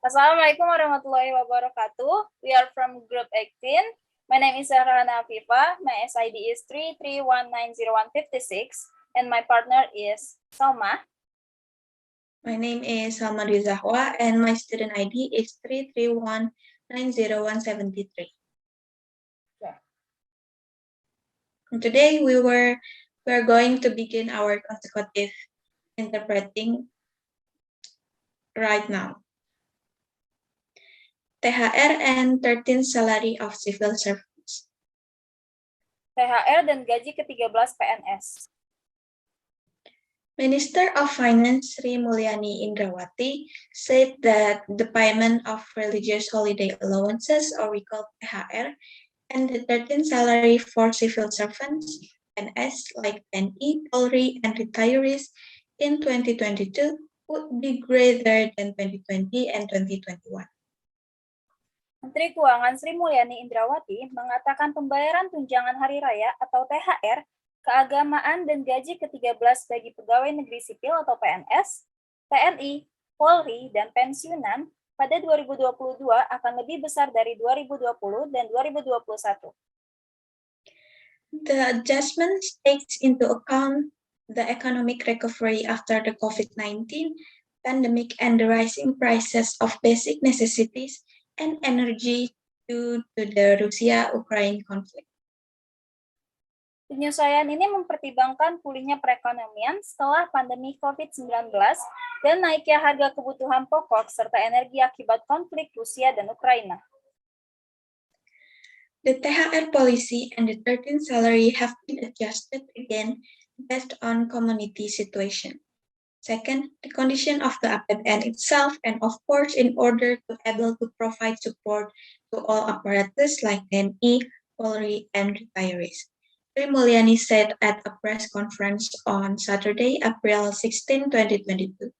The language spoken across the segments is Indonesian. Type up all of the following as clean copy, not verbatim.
Assalamualaikum warahmatullahi wabarakatuh. We are from Group 18. My name is Zahrana Afifa. My SID is 331905156, and my partner is Salma. My name is Salma Dwi Zahwa, and my student ID is 331900173. Yeah. Today we are going to begin our consecutive interpreting right now. THR and 13th salary of civil servants. THR dan gaji ke-13 PNS. Minister of Finance Sri Mulyani Indrawati said that the payment of religious holiday allowances, or we call THR, and the 13th salary for civil servants, PNS, like TNI, Polri, and retirees in 2022 would be greater than 2020 and 2021. Menteri Keuangan Sri Mulyani Indrawati mengatakan pembayaran tunjangan hari raya atau THR, keagamaan, dan gaji ke-13 bagi pegawai negeri sipil atau PNS, TNI, Polri, dan pensiunan pada 2022 akan lebih besar dari 2020 dan 2021. The adjustment takes into account the economic recovery after the COVID-19 pandemic and the rising prices of basic necessities and energy due to the Russia-Ukraine conflict. Penyesuaian ini mempertimbangkan pulihnya perekonomian setelah pandemi COVID-19 dan naiknya harga kebutuhan pokok serta energi akibat konflik Rusia dan Ukraina. The THR policy and the 13th salary have been adjusted again based on community situation. Second, the condition of the APBN itself, and of course, in order to able to provide support to all apparatus like TNI, Polri, and retirees. Sri Mulyani said at a press conference on Saturday, April 16, 2022.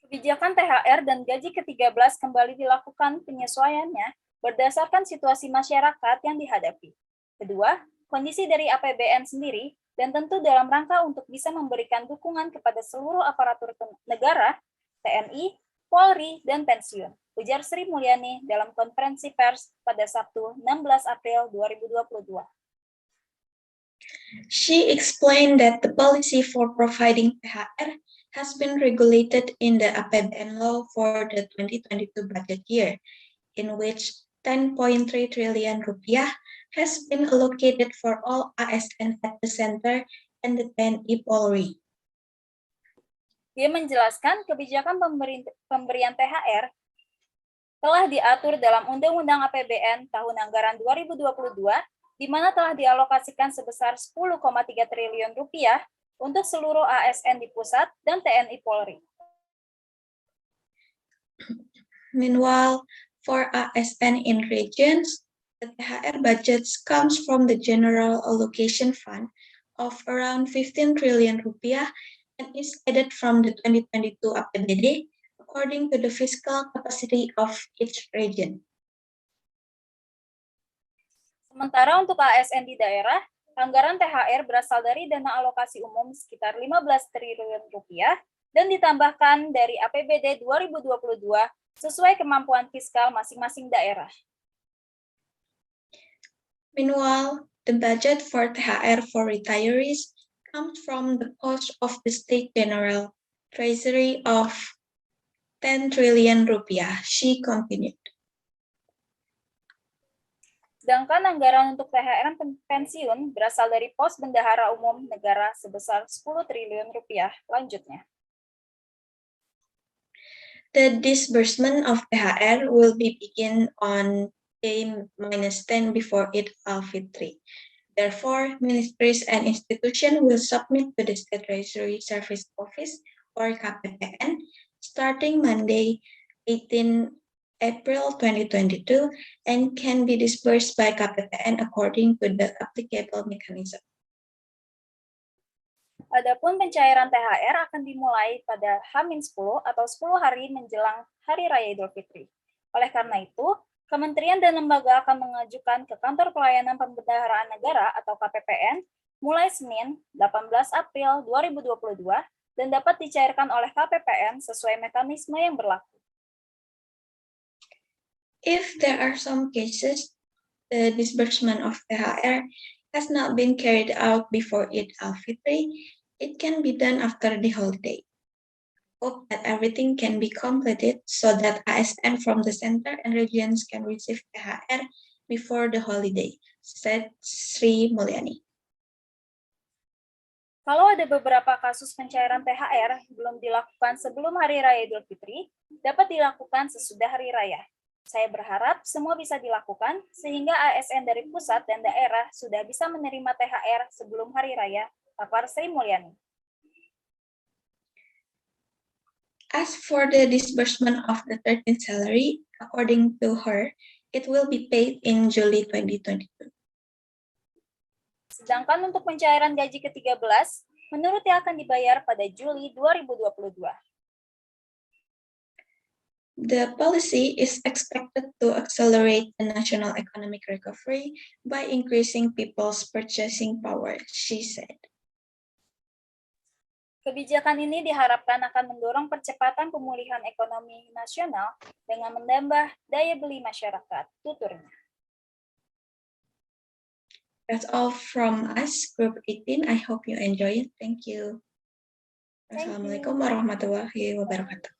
Kebijakan THR dan gaji ke-13 kembali dilakukan penyesuaiannya berdasarkan situasi masyarakat yang dihadapi. Kedua, kondisi dari APBN sendiri, dan tentu dalam rangka untuk bisa memberikan dukungan kepada seluruh aparatur negara, TNI, Polri, dan pensiun, ujar Sri Mulyani dalam konferensi pers pada Sabtu 16 April 2022. She explained that the policy for providing THR has been regulated in the APBN law for the 2022 budget year, in which 10.3 trillion rupiah has been allocated for all ASN at the center and the TNI Polri. Dia menjelaskan kebijakan pemberian THR telah diatur dalam Undang-Undang APBN tahun anggaran 2022, di mana telah dialokasikan sebesar 10,3 triliun rupiah untuk seluruh ASN di pusat dan TNI Polri. Meanwhile, for ASN in regions, the THR budgets comes from the General Allocation Fund of around 15 trillion rupiah and is added from the 2022 APBD according to the fiscal capacity of each region. Sementara untuk ASN di daerah, anggaran THR berasal dari dana alokasi umum sekitar 15 triliun rupiah dan ditambahkan dari APBD 2022 sesuai kemampuan fiskal masing-masing daerah. Meanwhile, the budget for THR for retirees comes from the cost of the State General Treasury of 10 trillion rupiah, she continued. Sedangkan anggaran untuk THR pensiun berasal dari pos bendahara umum negara sebesar 10 triliun rupiah. Lanjutnya. The disbursement of THR will be begin on Day-10 before Eid al-Fitri. Therefore, ministries and institutions will submit to the State Treasury Service Office, or KPPN, starting Monday, 18 April 2022, and can be disbursed by KPPN according to the applicable mechanism. Adapun pencairan THR akan dimulai pada H-10 atau 10 hari menjelang Hari Raya Idul Fitri. Oleh karena itu, Kementerian dan lembaga akan mengajukan ke Kantor Pelayanan Pembendaharaan Negara atau KPPN mulai Senin 18 April 2022 dan dapat dicairkan oleh KPPN sesuai mekanisme yang berlaku. If there are some cases, the disbursement of THR has not been carried out before Eid al-Fitr, it can be done after the holiday. Hope that everything can be completed so that ASN from the center and regions can receive THR before the holiday, said Sri Mulyani. Kalau ada beberapa kasus pencairan THR belum dilakukan sebelum Hari Raya Idul Fitri, dapat dilakukan sesudah Hari Raya. Saya berharap semua bisa dilakukan sehingga ASN dari pusat dan daerah sudah bisa menerima THR sebelum Hari Raya, papar Sri Mulyani. As for the disbursement of the 13th salary, according to her, it will be paid in July 2022. Sedangkan untuk pencairan gaji ke-13, menurutnya akan dibayar pada Juli 2022. The policy is expected to accelerate the national economic recovery by increasing people's purchasing power, she said. Kebijakan ini diharapkan akan mendorong percepatan pemulihan ekonomi nasional dengan menambah daya beli masyarakat, tuturnya. That's all from us, Group 18. I hope you enjoy it. Thank you. Thank you. Assalamualaikum warahmatullahi wabarakatuh.